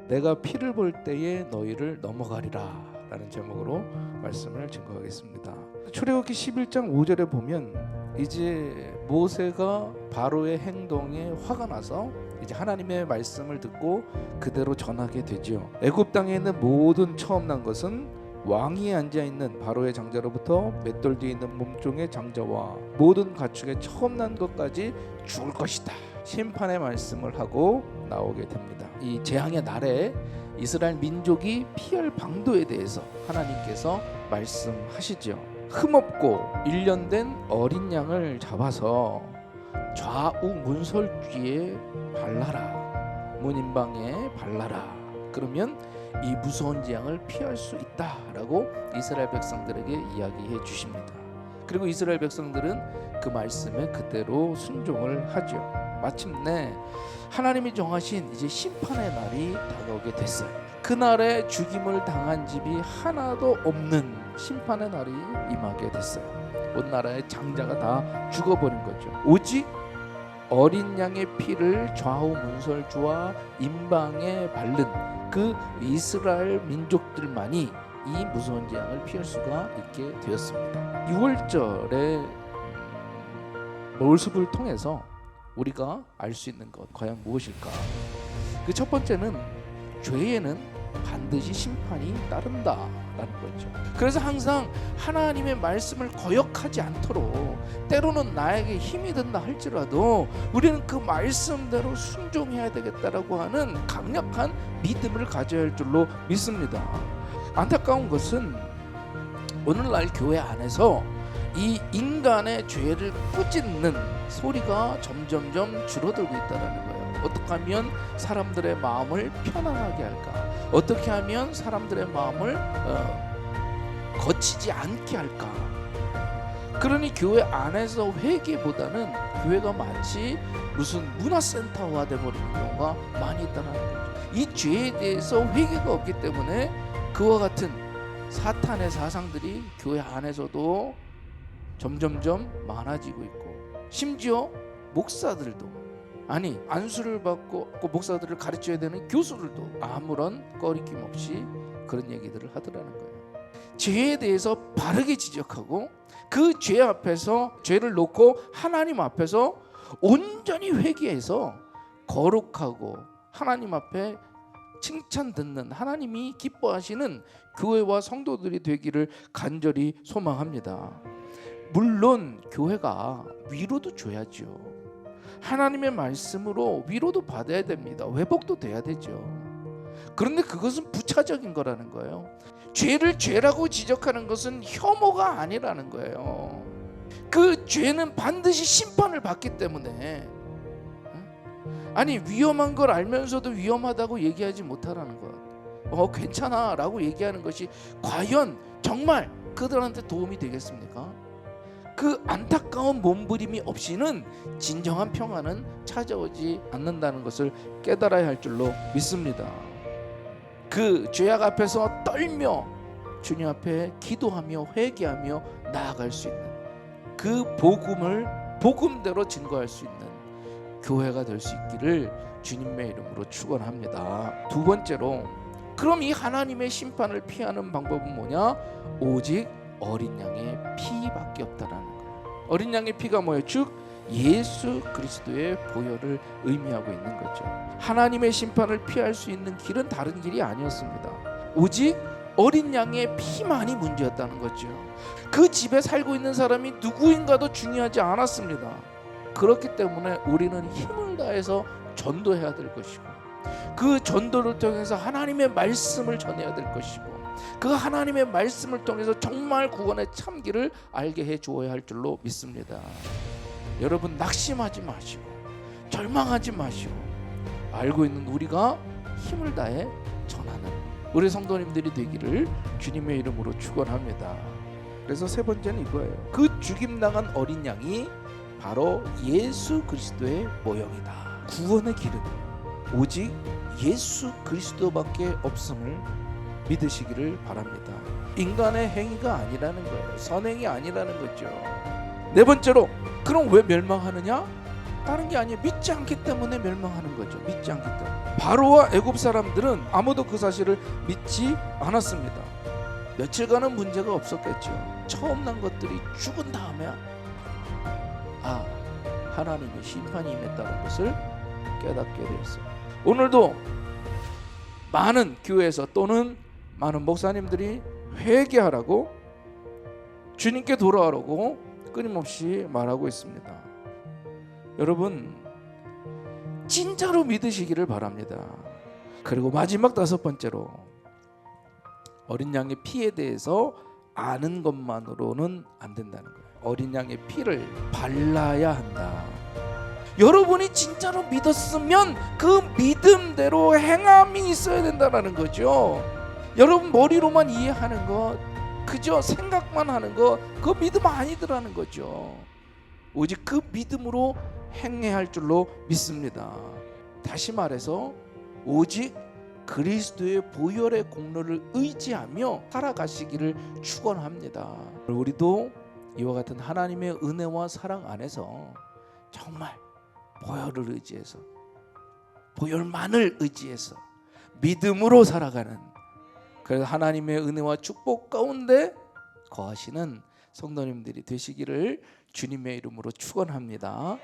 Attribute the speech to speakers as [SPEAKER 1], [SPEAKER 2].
[SPEAKER 1] 내가 피를 볼 때에 너희를 넘어가리라 라는 제목으로 말씀을 증거하겠습니다. 출애굽기 11장 5절에 보면 이제 모세가 바로의 행동에 화가 나서 이제 하나님의 말씀을 듣고 그대로 전하게 되죠. 애굽 땅에 있는 모든 처음 난 것은 왕위에 앉아 있는 바로의 장자로부터 맷돌 뒤에 있는 몸종의 장자와 모든 가축의 처음 난 것까지 죽을 것이다. 심판의 말씀을 하고 나오게 됩니다. 이 재앙의 날에 이스라엘 민족이 피할 방도에 대해서 하나님께서 말씀하시죠. 흠없고 1년 된 어린 양을 잡아서 좌우 문설주에 발라라, 문인방에 발라라. 그러면 이 무서운 재앙을 피할 수 있다라고 이스라엘 백성들에게 이야기해 주십니다. 그리고 이스라엘 백성들은 그 말씀에 그대로 순종을 하죠. 마침내 하나님이 정하신 이제 심판의 날이 다가오게 됐어요. 그날에 죽임을 당한 집이 하나도 없는 심판의 날이 임하게 됐어요. 온 나라의 장자가 다 죽어버린 거죠. 오직 어린 양의 피를 좌우 문설주와 임방에 바른 그 이스라엘 민족들만이 이 무서운 재앙을 피할 수가 있게 되었습니다. 6월절의 모습을 통해서 우리가 알 수 있는 것 과연 무엇일까? 그 첫 번째는 죄에는 반드시 심판이 따른다라는 거죠. 그래서 항상 하나님의 말씀을 거역하지 않도록, 때로는 나에게 힘이 든다 할지라도 우리는 그 말씀대로 순종해야 되겠다라고 하는 강력한 믿음을 가져야 할 줄로 믿습니다. 안타까운 것은 오늘날 교회 안에서 이 인간의 죄를 꾸짖는 소리가 점점점 줄어들고 있다는 거예요. 어떻게 하면 사람들의 마음을 편안하게 할까? 어떻게 하면 사람들의 마음을 거치지 않게 할까? 그러니 교회 안에서 회개보다는 교회가 마치 무슨 문화센터화 되어버리는 경우가 많이 있다는 거죠. 이 죄에 대해서 회개가 없기 때문에 그와 같은 사탄의 사상들이 교회 안에서도 점점점 많아지고 있고, 심지어 목사들도, 아니 안수를 받고 목사들을 가르쳐야 되는 교수들도 아무런 꺼리낌 없이 그런 얘기들을 하더라는 거예요. 죄에 대해서 바르게 지적하고 그 죄 앞에서 죄를 놓고 하나님 앞에서 온전히 회개해서 거룩하고 하나님 앞에 칭찬 듣는, 하나님이 기뻐하시는 교회와 성도들이 되기를 간절히 소망합니다. 물론 교회가 위로도 줘야죠. 하나님의 말씀으로 위로도 받아야 됩니다. 회복도 돼야 되죠. 그런데 그것은 부차적인 거라는 거예요. 죄를 죄라고 지적하는 것은 혐오가 아니라는 거예요. 그 죄는 반드시 심판을 받기 때문에, 아니 위험한 걸 알면서도 위험하다고 얘기하지 못하라는 것, 괜찮아 라고 얘기하는 것이 과연 정말 그들한테 도움이 되겠습니까? 그 안타까운 몸부림이 없이는 진정한 평안은 찾아오지 않는다는 것을 깨달아야 할 줄로 믿습니다. 그 죄악 앞에서 떨며 주님 앞에 기도하며 회개하며 나아갈 수 있는 그 복음을 복음대로 증거할 수 있는 교회가 될 수 있기를 주님의 이름으로 축원합니다. 두 번째로, 그럼 이 하나님의 심판을 피하는 방법은 뭐냐? 오직 어린 양의 피밖에 없다라는 거예요. 어린 양의 피가 뭐예요? 즉 예수 그리스도의 보혈을 의미하고 있는 거죠. 하나님의 심판을 피할 수 있는 길은 다른 길이 아니었습니다. 오직 어린 양의 피만이 문제였다는 거죠. 그 집에 살고 있는 사람이 누구인가도 중요하지 않았습니다. 그렇기 때문에 우리는 힘을 다해서 전도해야 될 것이고, 그 전도를 통해서 하나님의 말씀을 전해야 될 것이고, 그 하나님의 말씀을 통해서 정말 구원의 참기를 알게 해 주어야 할 줄로 믿습니다. 여러분 낙심하지 마시고 절망하지 마시고 알고 있는 우리가 힘을 다해 전하는 우리 성도님들이 되기를 주님의 이름으로 축원합니다. 그래서 세 번째는 이거예요. 그 죽임당한 어린 양이 바로 예수 그리스도의 모형이다. 구원의 길은 오직 예수 그리스도밖에 없음을 믿으시기를 바랍니다. 인간의 행위가 아니라는 거예요. 선행이 아니라는 거죠. 네 번째로, 그럼 왜 멸망하느냐? 다른 게 아니에요. 믿지 않기 때문에 멸망하는 거죠. 믿지 않기 때문에. 바로와 애굽 사람들은 아무도 그 사실을 믿지 않았습니다. 며칠간은 문제가 없었겠죠. 처음 난 것들이 죽은 다음에 하나님의 심판이 임했다는 것을 깨닫게 되었어요. 오늘도 많은 교회에서 또는 많은 목사님들이 회개하라고, 주님께 돌아오라고 끊임없이 말하고 있습니다. 여러분, 진짜로 믿으시기를 바랍니다. 그리고 마지막 5번째로, 어린 양의 피에 대해서 아는 것만으로는 안 된다는 거예요. 어린 양의 피를 발라야 한다. 여러분이 진짜로 믿었으면 그 믿음대로 행함이 있어야 된다는 거죠. 여러분 머리로만 이해하는 것, 그저 생각만 하는 것, 그 믿음 아니더라는 거죠. 오직 그 믿음으로 행해야 할 줄로 믿습니다. 다시 말해서 오직 그리스도의 보혈의 공로를 의지하며 살아가시기를 축원합니다. 우리도 이와 같은 하나님의 은혜와 사랑 안에서 정말 보혈을 의지해서, 보혈만을 의지해서 믿음으로 살아가는, 그래서 하나님의 은혜와 축복 가운데 거하시는 성도님들이 되시기를 주님의 이름으로 축원합니다.